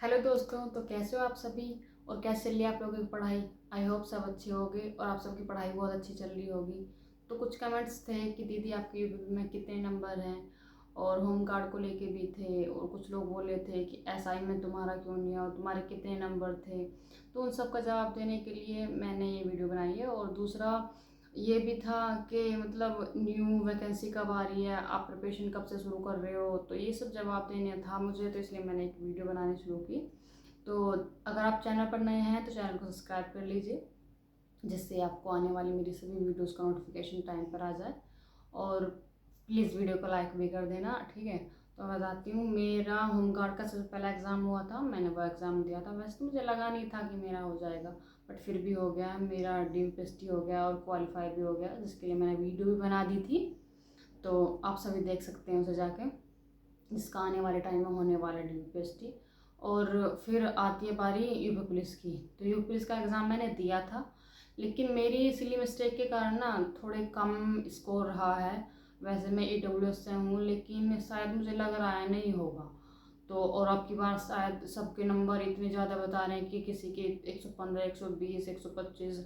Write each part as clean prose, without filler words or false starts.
Hello दोस्तों, तो कैसे हो आप सभी और कैसे चल रही है आप लोगों की पढ़ाई। आई होप सब अच्छे होंगे और आप सबकी पढ़ाई बहुत अच्छी चल रही होगी। तो कुछ कमेंट्स थे कि दीदी आपके यूपी में कितने नंबर हैं, और होम गार्ड को लेके भी थे, और कुछ लोग बोले थे कि एसआई में तुम्हारा क्यों नहीं है और तुम्हारे कितने नंबर थे। तो उन सब का जवाब देने के लिए मैंने ये वीडियो बनाई है। और दूसरा ये भी था कि मतलब न्यू वैकेंसी कब आ रही है, आप प्रिपरेशन कब से शुरू कर रहे हो, तो ये सब जवाब देने था मुझे, तो इसलिए मैंने एक वीडियो बनानी शुरू की। तो अगर आप चैनल पर नए हैं तो चैनल को सब्सक्राइब कर लीजिए, जिससे आपको आने वाली मेरी सभी वीडियोस का नोटिफिकेशन टाइम पर आ जाए। और प्लीज़ वीडियो को लाइक भी कर देना, ठीक है। तो मैं बताती हूँ, मेरा होम गार्ड का सबसे पहला एग्ज़ाम हुआ था, मैंने वो एग्ज़ाम दिया था। वैसे तो मुझे लगा नहीं था कि मेरा हो जाएगा, बट फिर भी हो गया, मेरा DPST हो गया और क्वालिफाई भी हो गया, जिसके लिए मैंने वीडियो भी बना दी थी। तो आप सभी देख सकते हैं उसे जाके, जिसका आने वाले टाइम में होने वाला है DPST। और फिर आती है बारी यूपी पुलिस की। तो यूपी पुलिस का एग्ज़ाम मैंने दिया था, लेकिन मेरी सिली मिस्टेक के कारण ना थोड़े कम स्कोर रहा है। वैसे मैं AWS से हूँ, लेकिन शायद मुझे लग रहा है नहीं होगा। तो और अब की बार शायद सबके नंबर इतने ज़्यादा बता रहे हैं कि किसी के 115, 120, 125,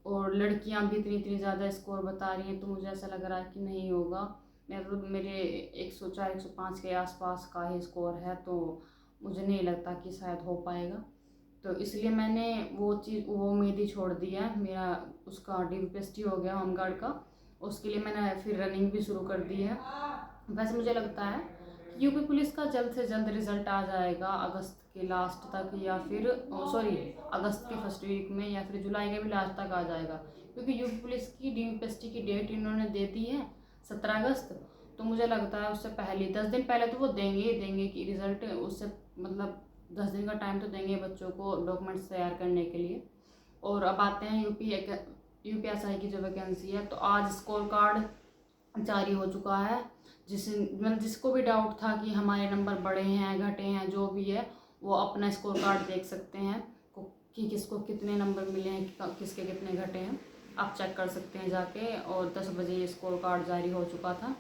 और लड़कियां भी इतनी इतनी ज़्यादा स्कोर बता रही हैं। तो मुझे ऐसा लग रहा है कि नहीं होगा। मेरे 104, 105 के आसपास का ही स्कोर है, तो मुझे नहीं लगता कि शायद हो पाएगा। तो इसलिए मैंने वो उम्मीद ही छोड़ दी है। मेरा उसका DPST हो गया होम गार्ड का, उसके लिए मैंने फिर रनिंग भी शुरू कर दी है। वैसे मुझे लगता है कि यूपी पुलिस का जल्द से जल्द रिजल्ट आ जाएगा, अगस्त के लास्ट तक, या फिर सॉरी अगस्त के फर्स्ट वीक में, या फिर जुलाई के भी लास्ट तक आ जाएगा। क्योंकि यूपी पुलिस की DPST की डेट इन्होंने दे दी है 17 अगस्त। तो मुझे लगता है उससे पहले 10 दिन पहले तो वो देंगे ही देंगे कि रिजल्ट, उससे मतलब 10 दिन का टाइम तो देंगे बच्चों को डॉक्यूमेंट्स तैयार करने के लिए। और अब आते हैं UPSI की जो वैकेंसी है। तो आज स्कोर कार्ड जारी हो चुका है। मतलब जिसको भी डाउट था कि हमारे नंबर बढ़े हैं घटे हैं जो भी है, वो अपना स्कोर कार्ड देख सकते हैं कि किसको कितने नंबर मिले हैं, किसके कितने घटे हैं। आप चेक कर सकते हैं जाके। और 10 बजे ये स्कोर कार्ड जारी हो चुका था।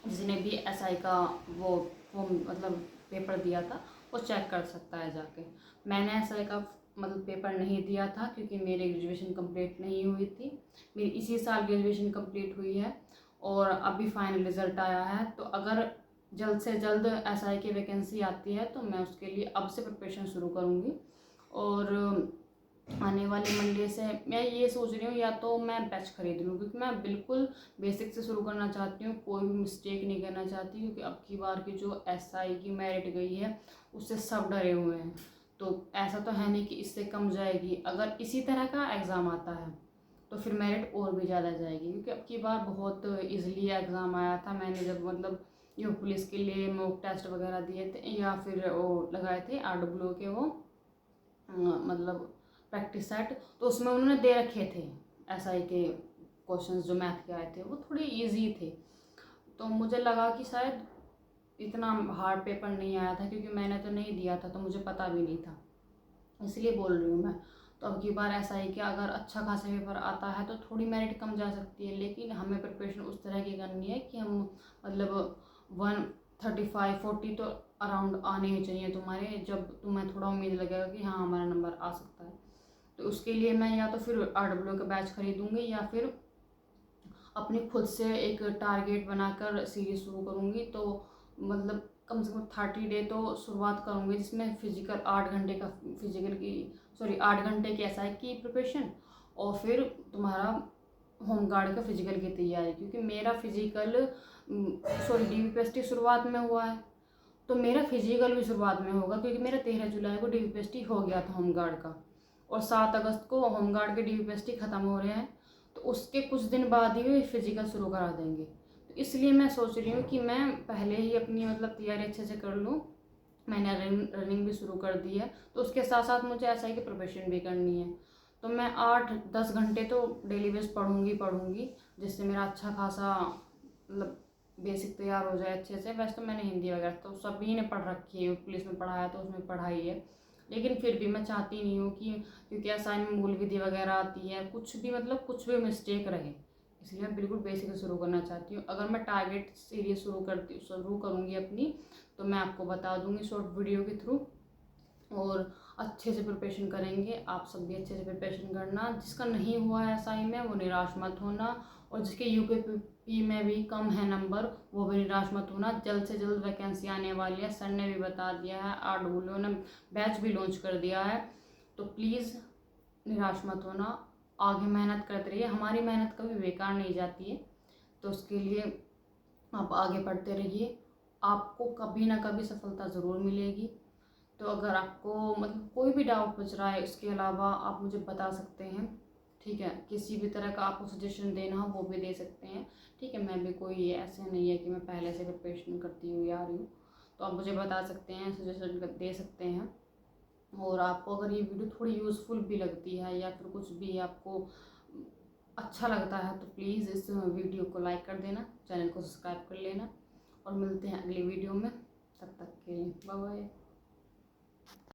जिसने भी SI का वो मतलब पेपर दिया था, वो चेक कर सकता है जाके। मैंने SI का मतलब पेपर नहीं दिया था, क्योंकि मेरी ग्रेजुएशन कंप्लीट नहीं हुई थी। मेरी इसी साल ग्रेजुएशन कंप्लीट हुई है और अभी फाइनल रिजल्ट आया है। तो अगर जल्द से जल्द SI की वैकेंसी आती है तो मैं उसके लिए अब से प्रिपरेशन शुरू करूँगी। और आने वाले मंडे से मैं ये सोच रही हूँ, या तो मैं बैच खरीद लूँ, क्योंकि मैं बिल्कुल बेसिक से शुरू करना चाहती हूँ, कोई भी मिस्टेक नहीं करना चाहती। क्योंकि अब की बार की जो SI की मेरिट गई है, उससे सब डरे हुए हैं। तो ऐसा तो है नहीं कि इससे कम जाएगी। अगर इसी तरह का एग्ज़ाम आता है तो फिर मेरिट और भी ज़्यादा जाएगी। क्योंकि अब की बार बहुत ईजिली एग्ज़ाम आया था। मैंने जब मतलब ये पुलिस के लिए मॉक टेस्ट वगैरह दिए थे, या फिर वो लगाए थे RW के वो मतलब प्रैक्टिस सेट, तो उसमें उन्होंने दे रखे थे SI के क्वेश्चंस जो मैथ के आए थे, वो थोड़े इजी थे। तो मुझे लगा कि शायद इतना हार्ड पेपर नहीं आया था, क्योंकि मैंने तो नहीं दिया था तो मुझे पता भी नहीं था, इसलिए बोल रही हूँ मैं। तो अब की बार ऐसा है कि अगर अच्छा खासा पेपर आता है तो थोड़ी मेरिट कम जा सकती है, लेकिन हमें प्रिपरेशन उस तरह की करनी है कि हम मतलब 135-40 तो अराउंड आने ही चाहिए तुम्हारे, जब तुम्हें थोड़ा उम्मीद लगेगा कि हाँ हमारा नंबर आ सकता है। तो उसके लिए मैं या तो फिर RW का बैच खरीदूँगी, या फिर अपनी खुद से एक टारगेट बनाकर सीरीज शुरू करूँगी। तो मतलब कम से कम 30 डे तो शुरुआत करूँगी, जिसमें फिजिकल 8 घंटे का फिजिकल की 8 घंटे की SI की प्रिपरेशन, और फिर तुम्हारा होम गार्ड का फिजिकल की तैयारी। क्योंकि मेरा फिजिकल DPST शुरुआत में हुआ है, तो मेरा फिजिकल भी शुरुआत में होगा। क्योंकि मेरा 13 जुलाई को DPST हो गया था होम गार्ड का, और 7 अगस्त को होम गार्ड के DPST ख़त्म हो रहे हैं। तो उसके कुछ दिन बाद ही फिजिकल शुरू करा देंगे। तो इसलिए मैं सोच रही हूँ कि मैं पहले ही अपनी मतलब तैयारी अच्छे से कर लूँ। मैंने रनिंग भी शुरू कर दी है, तो उसके साथ साथ मुझे SI की प्रिपरेशन भी करनी है। तो मैं 8-10 घंटे तो डेली बेस पढ़ूँगी, जिससे मेरा अच्छा खासा मतलब बेसिक तैयार हो जाए अच्छे से। वैसे तो मैंने हिंदी वगैरह तो सभी ने पढ़ रखी है, पुलिस में पढ़ा है तो उसमें पढ़ाई है, लेकिन फिर भी मैं चाहती नहीं हूँ कि, क्योंकि SI में मूल विधि वगैरह आती है, कुछ भी मतलब कुछ भी मिस्टेक रहे, इसलिए मैं बिल्कुल बेसिक से शुरू करना चाहती हूँ। अगर मैं टारगेट सीरीज शुरू करूँगी अपनी, तो मैं आपको बता दूँगी शॉर्ट वीडियो के थ्रू। और अच्छे से प्रिपरेशन करेंगे। आप सब भी अच्छे से प्रिपरेशन करना। जिसका नहीं हुआ है एसआई में वो निराश मत होना, और जिसके यूकेपी में भी कम है नंबर वो भी निराश मत होना। जल्द से जल्द वैकेंसी आने वाली है, सर ने भी बता दिया है, RWO ने बैच भी लॉन्च कर दिया है। तो प्लीज़ निराश मत होना, आगे मेहनत करते रहिए। हमारी मेहनत कभी बेकार नहीं जाती है, तो उसके लिए आप आगे बढ़ते रहिए। आपको कभी ना कभी सफलता ज़रूर मिलेगी। तो अगर आपको मतलब कोई भी डाउट बच रहा है इसके अलावा आप मुझे बता सकते हैं, ठीक है। किसी भी तरह का आपको सजेशन देना हो वो भी दे सकते हैं, ठीक है। मैं भी कोई ऐसे नहीं है कि मैं पहले से प्रिपरेशन करती हुई आ रही हूँ, तो आप मुझे बता सकते हैं, सजेशन दे सकते हैं। और आपको अगर ये वीडियो थोड़ी यूज़फुल भी लगती है या फिर कुछ भी आपको अच्छा लगता है तो प्लीज़ इस वीडियो को लाइक कर देना, चैनल को सब्सक्राइब कर लेना, और मिलते हैं अगली वीडियो में। तब तक के लिए बाय बाय।